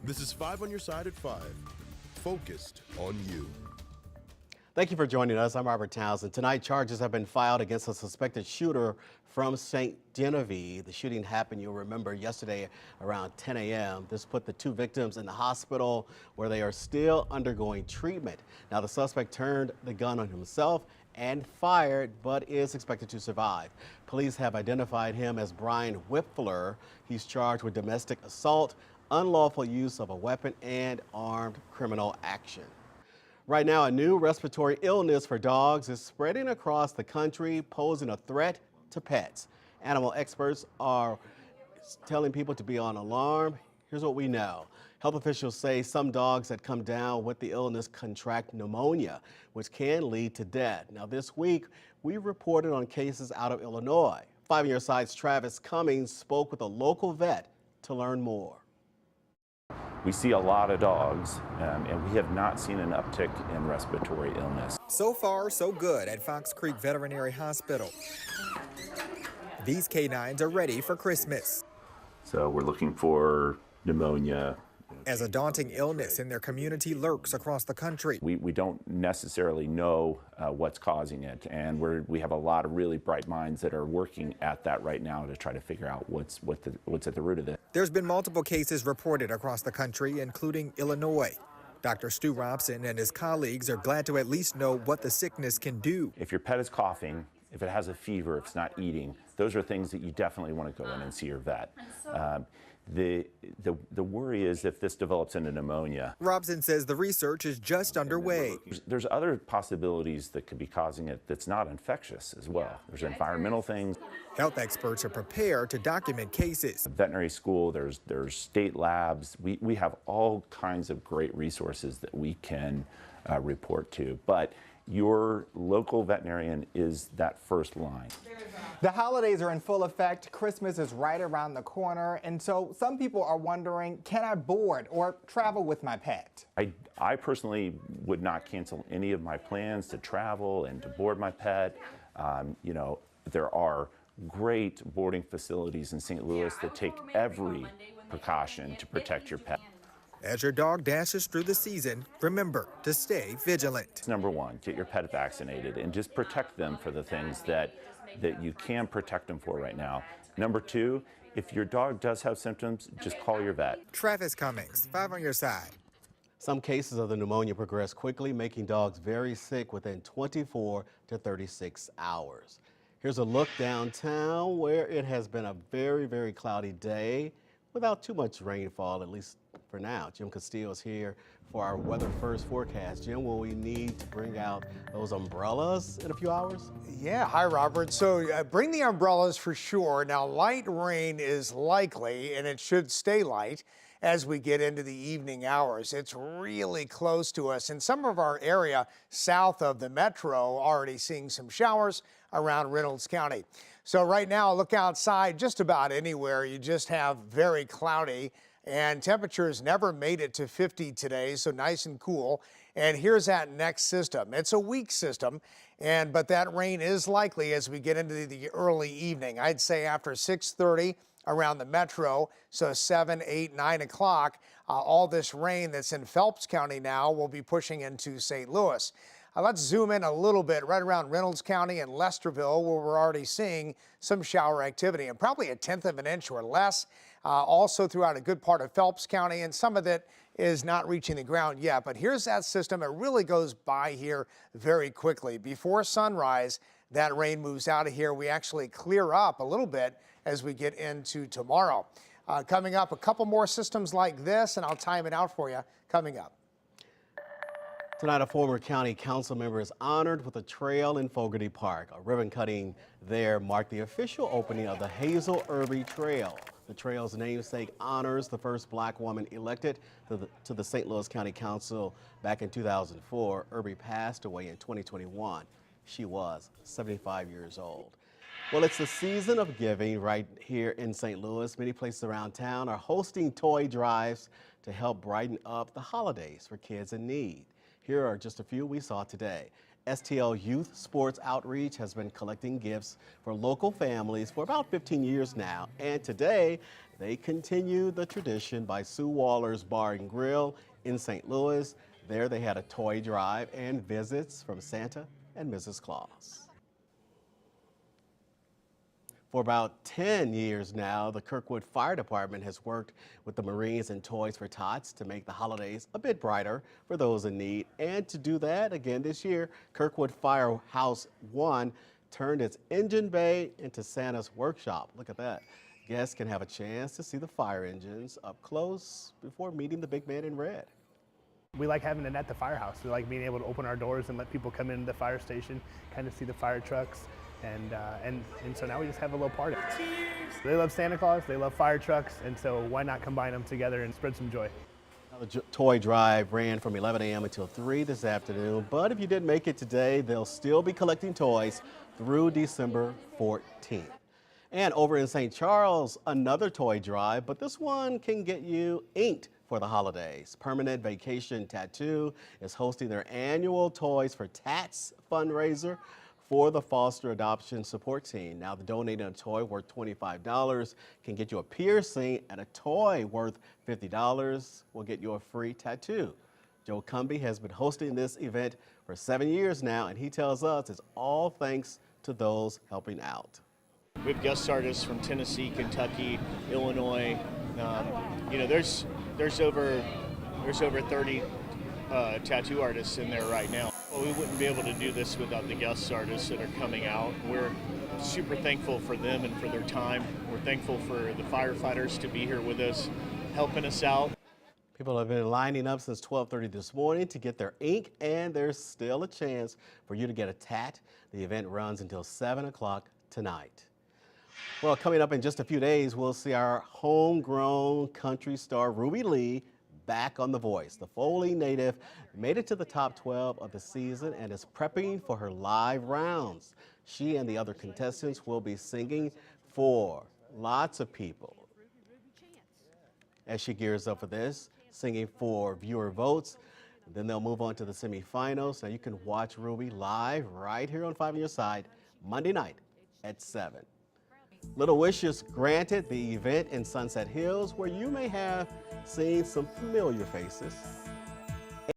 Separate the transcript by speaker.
Speaker 1: This is 5 on your side at 5. Focused on you.
Speaker 2: Thank you for joining us. I'm Robert Townsend. Tonight, charges have been filed against a suspected shooter from St. Genevieve. The shooting happened, you'll remember, yesterday around 10 a.m. This put the two victims in the hospital where they are still undergoing treatment. Now, the suspect turned the gun on himself and fired, but is expected to survive. Police have identified him as Brian Whipfler. He's charged with domestic assault, unlawful use of a weapon, and armed criminal action. Right now, a new respiratory illness for dogs is spreading across the country, posing a threat to pets. Animal experts are telling people to be on alarm. Here's what we know. Health officials say some dogs that come down with the illness contract pneumonia, which can lead to death. Now, this week, we reported on cases out of Illinois. 5 on your side's Travis Cummings spoke with a local vet to learn more.
Speaker 3: We see a lot of dogs, and we have not seen an uptick in respiratory illness.
Speaker 4: So far, so good at Fox Creek Veterinary Hospital. These canines are ready for Christmas.
Speaker 3: So we're looking for pneumonia.
Speaker 4: As a daunting illness in their community lurks across the country.
Speaker 3: We don't necessarily know what's causing it, and we have a lot of really bright minds that are working at that right now to try to figure out what's at the root of this.
Speaker 4: There's been multiple cases reported across the country, including Illinois. Dr. Stu Robson and his colleagues are glad to at least know what the sickness can do.
Speaker 3: If your pet is coughing, if it has a fever, if it's not eating, those are things that you definitely want to go in and see your vet. The worry is if this develops into pneumonia.
Speaker 4: Robson says the research is just underway.
Speaker 3: There's other possibilities that could be causing it that's not infectious as well. There's environmental things.
Speaker 4: Health experts are prepared to document cases.
Speaker 3: Veterinary school, there's state labs. We have all kinds of great resources that we can report to. But your local veterinarian is that first line.
Speaker 5: The holidays are in full effect. Christmas is right around the corner. And so some people are wondering, can I board or travel with my pet?
Speaker 3: I personally would not cancel any of my plans to travel and to board my pet. You know, there are great boarding facilities in St. Louis that take every precaution to protect your pet.
Speaker 4: As your dog dashes through the season, remember to stay vigilant.
Speaker 3: Number one, get your pet vaccinated and just protect them for the things that you can protect them for right now. Number two, if your dog does have symptoms, just call your vet.
Speaker 4: Travis Cummings, 5 on your side.
Speaker 2: Some cases of the pneumonia progress quickly, making dogs very sick within 24 to 36 hours. Here's a look downtown where it has been a very, very cloudy day without too much rainfall, at least for now. Jim Castillo is here for our Weather First forecast. Jim, will we need to bring out those umbrellas in a few hours?
Speaker 6: Yeah, hi, Robert. So bring the umbrellas for sure. Now, light rain is likely, and it should stay light as we get into the evening hours. It's really close to us. In some of our area south of the metro, already seeing some showers around Reynolds County. So right now, look outside just about anywhere. You just have very cloudy, and temperatures never made it to 50 today, so nice and cool. And here's that next system. It's a weak system, but that rain is likely as we get into the early evening. I'd say after 6:30 around the metro, so 7, 8, 9 o'clock, all this rain that's in Phelps County now will be pushing into St. Louis. Let's zoom in a little bit right around Reynolds County and Lesterville, where we're already seeing some shower activity and probably 1/10 of an inch or less. Also throughout a good part of Phelps County, and some of it is not reaching the ground yet. But here's that system. It really goes by here very quickly. Before sunrise, that rain moves out of here. We actually clear up a little bit as we get into tomorrow. Coming up, a couple more systems like this, and I'll time it out for you coming up.
Speaker 2: Tonight, a former county council member is honored with a trail in Fogarty Park. A ribbon cutting there marked the official opening of the Hazel Irby Trail. The trail's namesake honors the first black woman elected to the St. Louis County Council back in 2004. Irby passed away in 2021. She was 75 years old. Well, it's the season of giving right here in St. Louis. Many places around town are hosting toy drives to help brighten up the holidays for kids in need. Here are just a few we saw today. STL Youth Sports Outreach has been collecting gifts for local families for about 15 years now, and today they continue the tradition by Sue Waller's Bar and Grill in St. Louis. There they had a toy drive and visits from Santa and Mrs. Claus. For about 10 years now, the Kirkwood Fire Department has worked with the Marines and Toys for Tots to make the holidays a bit brighter for those in need. And to do that, again this year, Kirkwood Firehouse 1 turned its engine bay into Santa's workshop. Look at that. Guests can have a chance to see the fire engines up close before meeting the big man in red.
Speaker 7: We like having it at the firehouse. We like being able to open our doors and let people come into the fire station, kind of see the fire trucks. And so now we just have a little party. They love Santa Claus, they love fire trucks, and so why not combine them together and spread some joy?
Speaker 2: Now, the toy drive ran from 11 a.m. until 3 this afternoon, but if you didn't make it today, they'll still be collecting toys through December 14th. And over in St. Charles, another toy drive, but this one can get you inked for the holidays. Permanent Vacation Tattoo is hosting their annual Toys for Tats fundraiser for the foster adoption support team. Now, the donating a toy worth $25 can get you a piercing, and a toy worth $50 will get you a free tattoo. Joe Cumby has been hosting this event for 7 years now, and he tells us it's all thanks to those helping out.
Speaker 8: We have guest artists from Tennessee, Kentucky, Illinois. There's over 30 tattoo artists in there right now. Well, we wouldn't be able to do this without the guest artists that are coming out. We're super thankful for them and for their time. We're thankful for the firefighters to be here with us, helping us out.
Speaker 2: People have been lining up since 12:30 this morning to get their ink, and there's still a chance for you to get a tat. The event runs until 7 o'clock tonight. Well, coming up in just a few days, we'll see our homegrown country star Ruby Lee back on The Voice. The Foley native made it to the top 12 of the season and is prepping for her live rounds. She and the other contestants will be singing for lots of people as she gears up for this, singing for viewer votes. Then they'll move on to the semifinals. Now you can watch Ruby live right here on 5 on Your Side Monday night at 7. Little Wishes Granted, the event in Sunset Hills where you may have seen some familiar faces.